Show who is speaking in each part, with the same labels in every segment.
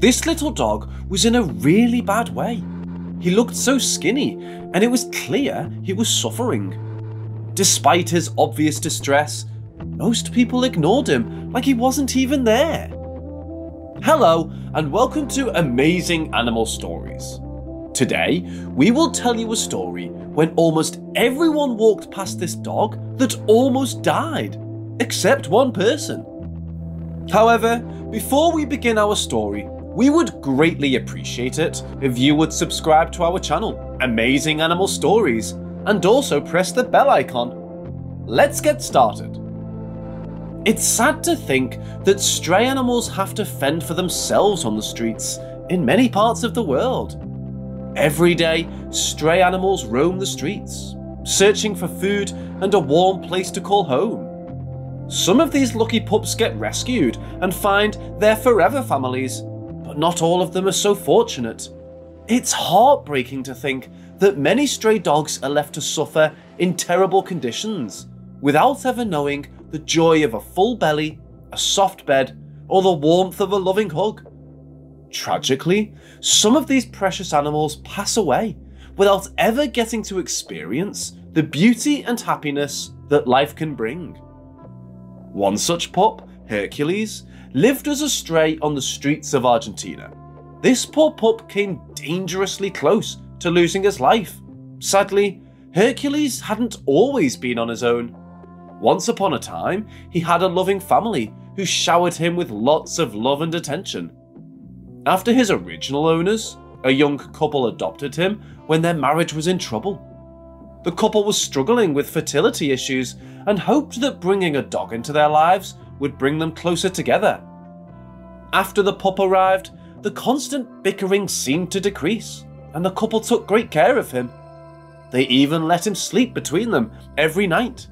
Speaker 1: This little dog was in a really bad way. He looked so skinny, and it was clear he was suffering. Despite his obvious distress, most people ignored him like he wasn't even there. Hello, and welcome to Amazing Animal Stories. Today, we will tell you a story when almost everyone walked past this dog that almost died, except one person. However, before we begin our story, we would greatly appreciate it if you would subscribe to our channel, Amazing Animal Stories, and also press the bell icon. Let's get started. It's sad to think that stray animals have to fend for themselves on the streets in many parts of the world. Every day, stray animals roam the streets, searching for food and a warm place to call home. Some of these lucky pups get rescued and find their forever families, but not all of them are so fortunate. It's heartbreaking to think that many stray dogs are left to suffer in terrible conditions, without ever knowing the joy of a full belly, a soft bed, or the warmth of a loving hug. Tragically, some of these precious animals pass away without ever getting to experience the beauty and happiness that life can bring. One such pup, Hercules, lived as a stray on the streets of Argentina. This poor pup came dangerously close to losing his life. Sadly, Hercules hadn't always been on his own. Once upon a time, he had a loving family who showered him with lots of love and attention. After his original owners, a young couple adopted him when their marriage was in trouble. The couple was struggling with fertility issues and hoped that bringing a dog into their lives would bring them closer together. After the pup arrived, the constant bickering seemed to decrease, and the couple took great care of him. They even let him sleep between them every night.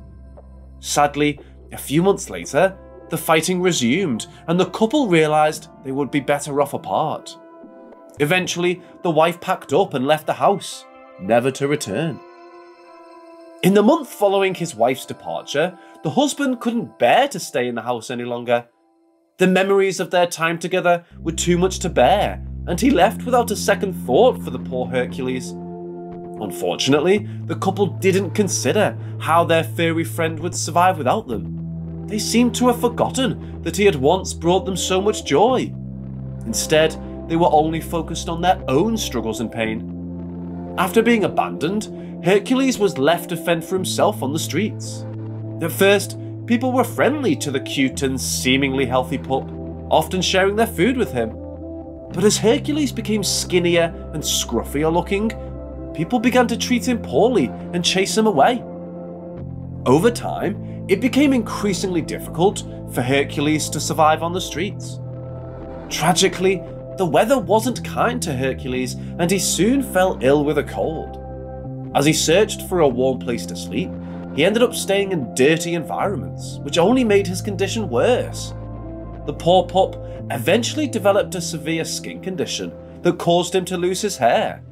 Speaker 1: Sadly, a few months later, the fighting resumed, and the couple realised they would be better off apart. Eventually, the wife packed up and left the house, never to return. In the month following his wife's departure, the husband couldn't bear to stay in the house any longer. The memories of their time together were too much to bear, and he left without a second thought for the poor Hercules. Unfortunately, the couple didn't consider how their furry friend would survive without them. They seemed to have forgotten that he had once brought them so much joy. Instead, they were only focused on their own struggles and pain. After being abandoned, Hercules was left to fend for himself on the streets. At first, people were friendly to the cute and seemingly healthy pup, often sharing their food with him. But as Hercules became skinnier and scruffier looking, people began to treat him poorly and chase him away. Over time, it became increasingly difficult for Hercules to survive on the streets. Tragically, the weather wasn't kind to Hercules, and he soon fell ill with a cold. As he searched for a warm place to sleep, he ended up staying in dirty environments, which only made his condition worse. The poor pup eventually developed a severe skin condition that caused him to lose his hair.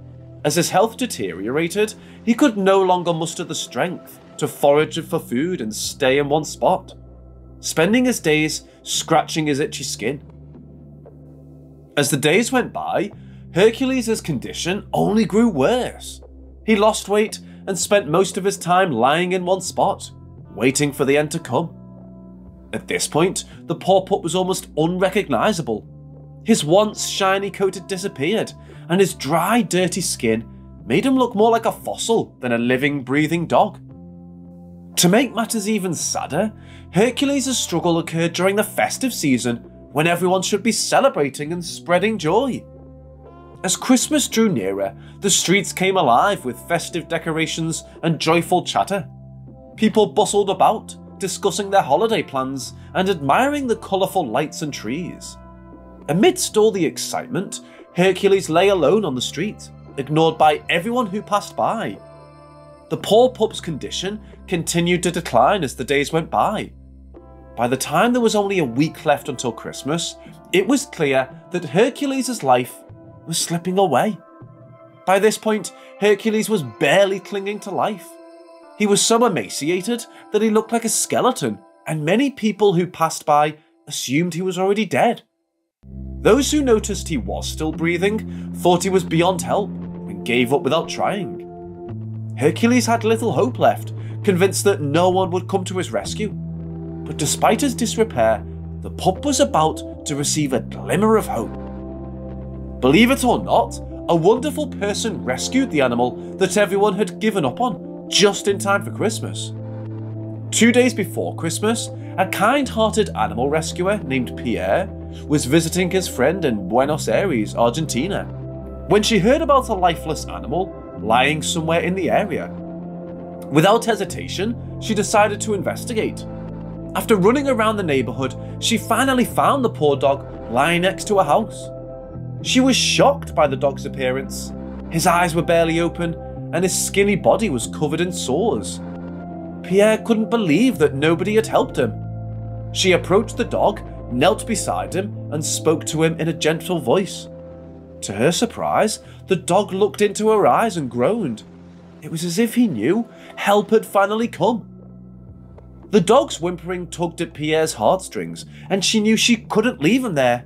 Speaker 1: As his health deteriorated, he could no longer muster the strength to forage for food and stay in one spot, spending his days scratching his itchy skin. As the days went by, Hercules' condition only grew worse. He lost weight and spent most of his time lying in one spot, waiting for the end to come. At this point, the poor pup was almost unrecognisable. His once shiny coat had disappeared, and his dry, dirty skin made him look more like a fossil than a living, breathing dog. To make matters even sadder, Hercules' struggle occurred during the festive season, when everyone should be celebrating and spreading joy. As Christmas drew nearer, the streets came alive with festive decorations and joyful chatter. People bustled about, discussing their holiday plans and admiring the colourful lights and trees. Amidst all the excitement, Hercules lay alone on the street, ignored by everyone who passed by. The poor pup's condition continued to decline as the days went by. By the time there was only a week left until Christmas, it was clear that Hercules' life was slipping away. By this point, Hercules was barely clinging to life. He was so emaciated that he looked like a skeleton, and many people who passed by assumed he was already dead. Those who noticed he was still breathing thought he was beyond help and gave up without trying. Hercules had little hope left, convinced that no one would come to his rescue. But despite his disrepair, the pup was about to receive a glimmer of hope. Believe it or not, a wonderful person rescued the animal that everyone had given up on just in time for Christmas. 2 days before Christmas, a kind-hearted animal rescuer named Pierre was visiting his friend in Buenos Aires, Argentina, when she heard about a lifeless animal lying somewhere in the area. Without hesitation, she decided to investigate. After running around the neighborhood, she finally found the poor dog lying next to a house. She was shocked by the dog's appearance. His eyes were barely open, and his skinny body was covered in sores. Pierre couldn't believe that nobody had helped him. She approached the dog, knelt beside him, and spoke to him in a gentle voice. To her surprise, the dog looked into her eyes and groaned. It was as if he knew help had finally come. The dog's whimpering tugged at Pierre's heartstrings, and she knew she couldn't leave him there.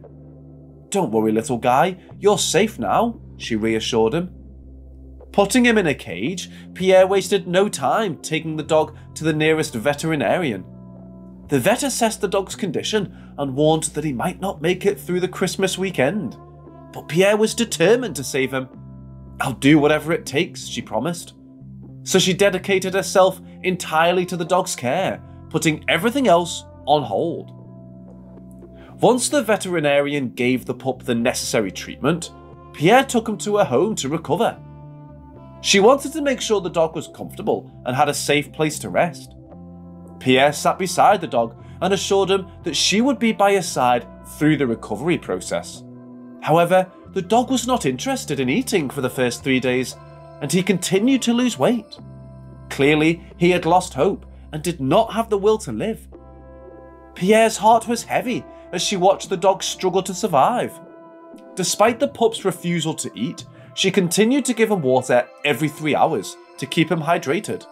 Speaker 1: "Don't worry, little guy, you're safe now," she reassured him. Putting him in a cage, Pierre wasted no time taking the dog to the nearest veterinarian. The vet assessed the dog's condition and warned that he might not make it through the Christmas weekend. But Pierre was determined to save him. "I'll do whatever it takes," she promised. So she dedicated herself entirely to the dog's care, putting everything else on hold. Once the veterinarian gave the pup the necessary treatment, Pierre took him to her home to recover. She wanted to make sure the dog was comfortable and had a safe place to rest. Pierre sat beside the dog and assured him that she would be by his side through the recovery process. However, the dog was not interested in eating for the first 3 days, and he continued to lose weight. Clearly, he had lost hope and did not have the will to live. Pierre's heart was heavy as she watched the dog struggle to survive. Despite the pup's refusal to eat, she continued to give him water every 3 hours to keep him hydrated.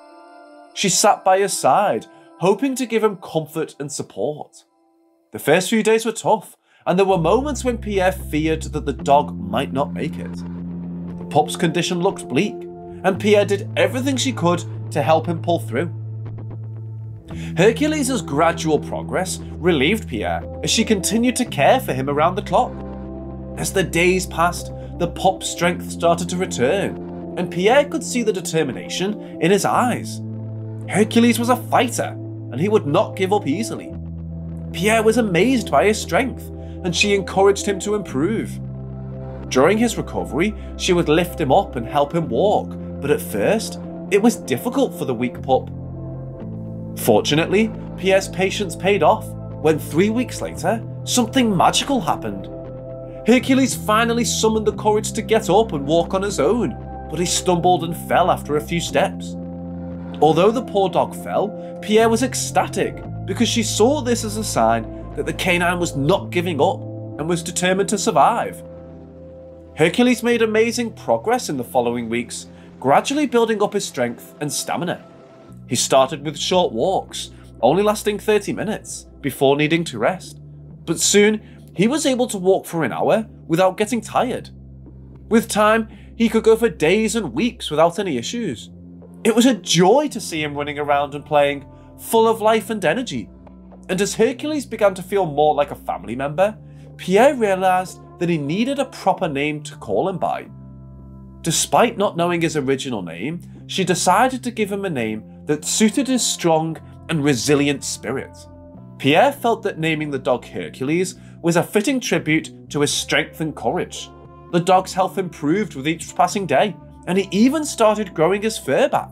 Speaker 1: She sat by his side, hoping to give him comfort and support. The first few days were tough, and there were moments when Pierre feared that the dog might not make it. The pup's condition looked bleak, and Pierre did everything she could to help him pull through. Hercules' gradual progress relieved Pierre as she continued to care for him around the clock. As the days passed, the pup's strength started to return, and Pierre could see the determination in his eyes. Hercules was a fighter, and he would not give up easily. Pierre was amazed by his strength, and she encouraged him to improve. During his recovery, she would lift him up and help him walk, but at first, it was difficult for the weak pup. Fortunately, Pierre's patience paid off when 3 weeks later, something magical happened. Hercules finally summoned the courage to get up and walk on his own, but he stumbled and fell after a few steps. Although the poor dog fell, Pierre was ecstatic because she saw this as a sign that the canine was not giving up and was determined to survive. Hercules made amazing progress in the following weeks, gradually building up his strength and stamina. He started with short walks, only lasting 30 minutes, before needing to rest. But soon, he was able to walk for an hour without getting tired. With time, he could go for days and weeks without any issues. It was a joy to see him running around and playing, full of life and energy. And as Hercules began to feel more like a family member, Pierre realized that he needed a proper name to call him by. Despite not knowing his original name, she decided to give him a name that suited his strong and resilient spirit. Pierre felt that naming the dog Hercules was a fitting tribute to his strength and courage. The dog's health improved with each passing day, and he even started growing his fur back.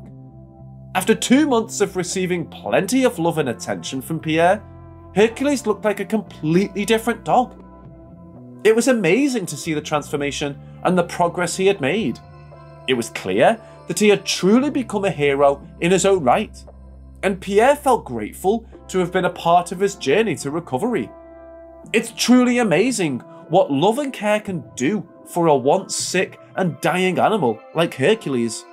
Speaker 1: After 2 months of receiving plenty of love and attention from Pierre, Hercules looked like a completely different dog. It was amazing to see the transformation and the progress he had made. It was clear that he had truly become a hero in his own right, and Pierre felt grateful to have been a part of his journey to recovery. It's truly amazing what love and care can do for a once sick and dying animal like Hercules.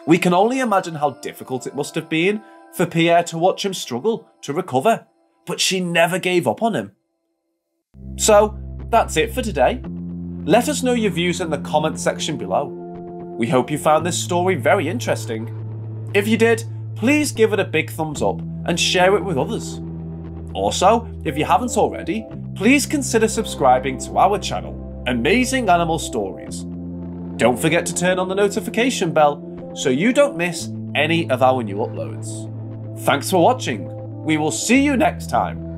Speaker 1: We can only imagine how difficult it must have been for Pierre to watch him struggle to recover, but she never gave up on him. So, that's it for today. Let us know your views in the comment section below. We hope you found this story very interesting. If you did, please give it a big thumbs up and share it with others. Also, if you haven't already, please consider subscribing to our channel, Amazing Animal Stories. Don't forget to turn on the notification bell so you don't miss any of our new uploads. Thanks for watching. We will see you next time.